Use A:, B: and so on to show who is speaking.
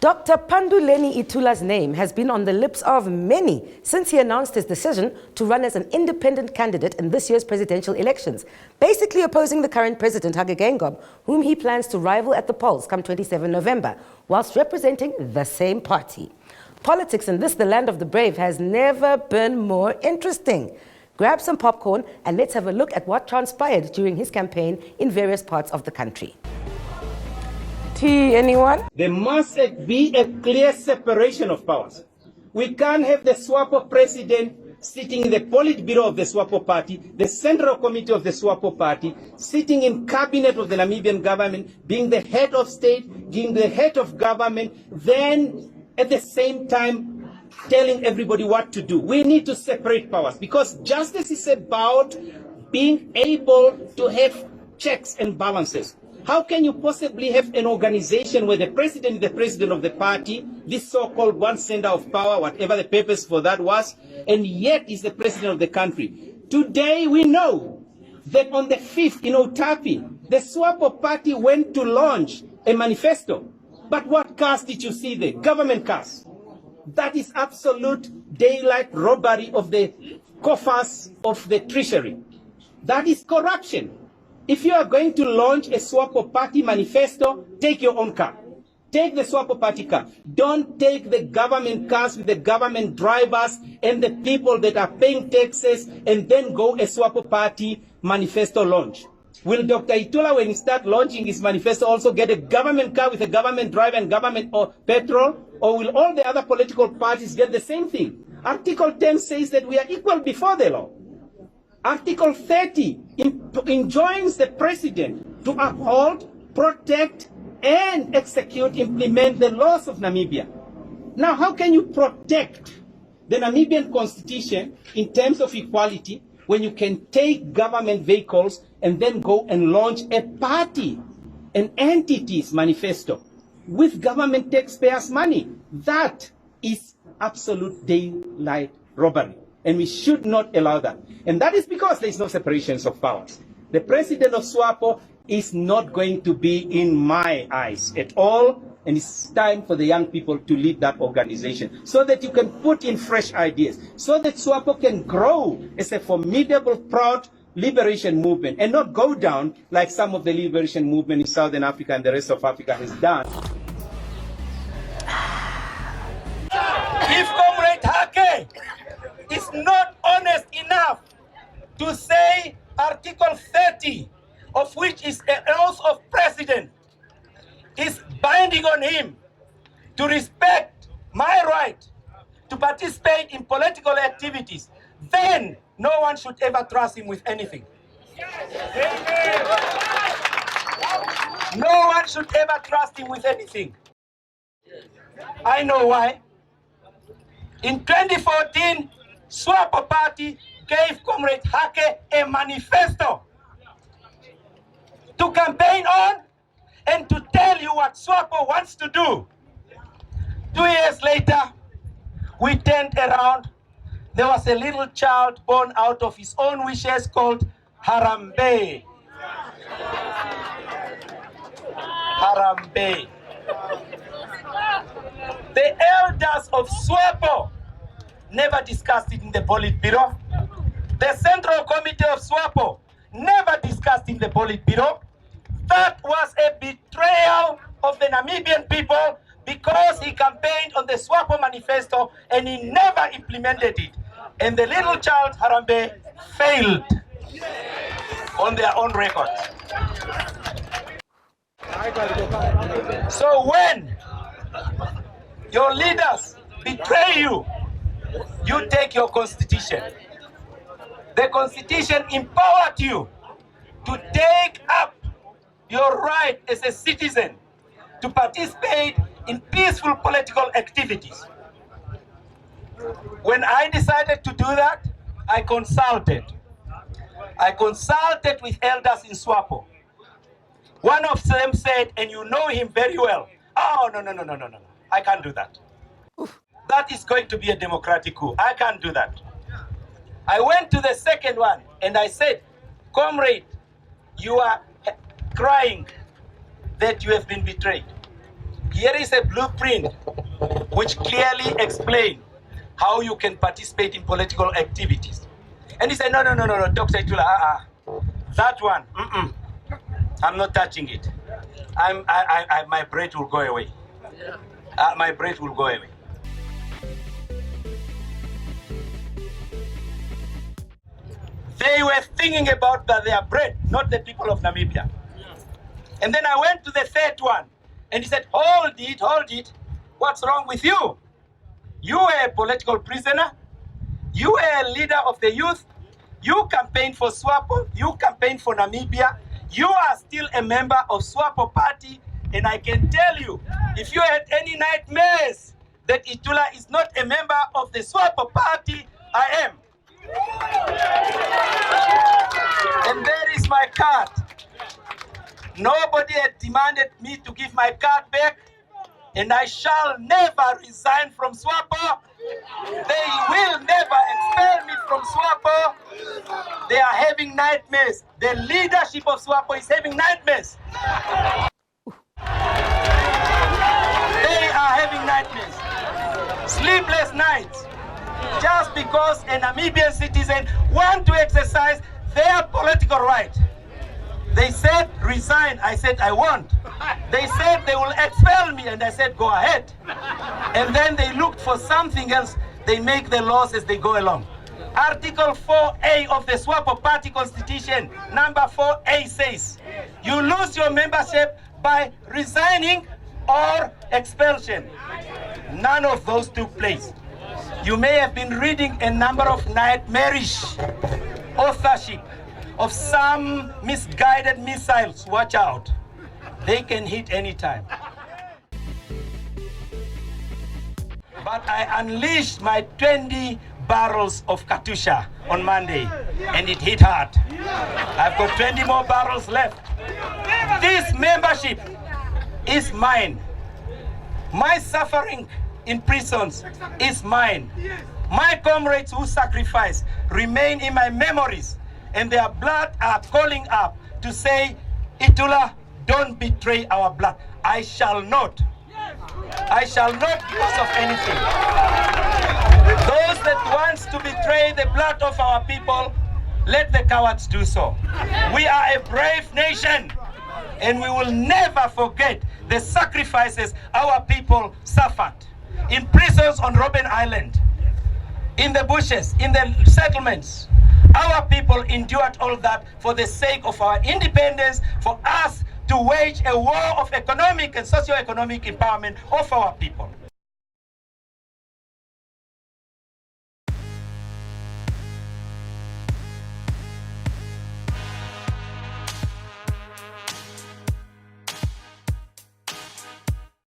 A: Dr. Panduleni Itula's name has been on the lips of many since he announced his decision to run as an independent candidate in this year's presidential elections, basically opposing the current president, Hage Geingob, whom he plans to rival at the polls come 27 November, whilst representing the same party. Politics in this, the land of the brave, has never been more interesting. Grab some popcorn and let's have a look at what transpired during his campaign in various parts of the country. Tea, anyone?
B: There must be a clear separation of powers. We can't have the SWAPO president sitting in the Politburo of the SWAPO party, the Central Committee of the SWAPO party, sitting in cabinet of the Namibian government, being the head of state, being the head of government, then at the same time telling everybody what to do. We need to separate powers because justice is about being able to have checks and balances. How can you possibly have an organization where the president is the president of the party, this so-called one center of power, whatever the purpose for that was, and yet is the president of the country? Today we know that on the 5th in Otapi, the SWAPO party went to launch a manifesto. But what cars did you see there? Government cars. That is absolute daylight robbery of the coffers of the treasury. That is corruption. If you are going to launch a SWAPO party manifesto, take your own car. Take the SWAPO party car. Don't take the government cars with the government drivers and the people that are paying taxes and then go a SWAPO party manifesto launch. Will Dr. Itula, when he starts launching his manifesto, also get a government car with a government driver and government or petrol? Or will all the other political parties get the same thing? Article 10 says that we are equal before the law. Article 30 enjoins the president to uphold, protect, and implement the laws of Namibia. Now, how can you protect the Namibian constitution in terms of equality when you can take government vehicles and then go and launch a party, an entity's manifesto with government taxpayers' money? That is absolute daylight robbery. And we should not allow that. And that is because there is no separation of powers. The president of SWAPO is not going to be in my eyes at all. And it's time for the young people to lead that organization so that you can put in fresh ideas, so that SWAPO can grow as a formidable, proud liberation movement and not go down like some of the liberation movement in Southern Africa and the rest of Africa has done.
C: If Comrade Hake is not honest enough to say Article 30, of which is an oath of president, is binding on him to respect my right to participate in political activities, then no one should ever trust him with anything. No one should ever trust him with anything. I know why. In 2014, SWAPO party gave Comrade Hake a manifesto to campaign on and to tell you what SWAPO wants to do. 2 years later, we turned around. There was a little child born out of his own wishes called Harambe. Harambe. The elders of SWAPO never discussed it in the Politburo. The Central Committee of SWAPO never discussed in the Politburo. That was a betrayal of the Namibian people because he campaigned on the SWAPO manifesto and he never implemented it. And the little child, Harambe, failed on their own record. So when your leaders betray you, you take your constitution. The constitution empowered you to take up your right as a citizen to participate in peaceful political activities. When I decided to do that, I consulted. I consulted with elders in SWAPO. One of them said, and you know him very well, oh, no, I can't do that. Oof. That is going to be a democratic coup. I can't do that. I went to the second one and I said, comrade, you are crying that you have been betrayed. Here is a blueprint which clearly explains how you can participate in political activities. And he said, no, Dr. Itula, that one, I'm not touching it. My breath will go away. My breath will go away. They were thinking about their bread, not the people of Namibia. And then I went to the third one, and he said, hold it. What's wrong with you? You were a political prisoner. You were a leader of the youth. You campaigned for SWAPO. You campaigned for Namibia. You are still a member of SWAPO party. And I can tell you, if you had any nightmares that Itula is not a member of the SWAPO party, I am. And there is my card. Nobody had demanded me to give my card back, and I shall never resign from SWAPO. They will never expel me from SWAPO. They are having nightmares. The leadership of SWAPO is having nightmares. They are having nightmares. Sleepless nights. Just because a Namibian citizen wants to exercise their political right. They said, resign. I said, I won't. They said they will expel me, and I said, go ahead. And then they looked for something else. They make the laws as they go along. Article 4A of the SWAPO party constitution, number 4A says, you lose your membership by resigning or expulsion. None of those took place. You may have been reading a number of nightmarish authorship of some misguided missiles. Watch out. They can hit anytime. But I unleashed my 20 barrels of Katusha on Monday, and it hit hard. I've got 20 more barrels left. This membership is mine. My suffering in prisons is mine. My comrades who sacrificed remain in my memories, and their blood are calling up to say, Itula, don't betray our blood. I shall not. I shall not because of anything. Those that want to betray the blood of our people, let the cowards do so. We are a brave nation, and we will never forget the sacrifices our people suffered in prisons on Robben Island, in the bushes, in the settlements. Our people endured all that for the sake of our independence, for us to wage a war of economic and socio-economic empowerment of our people.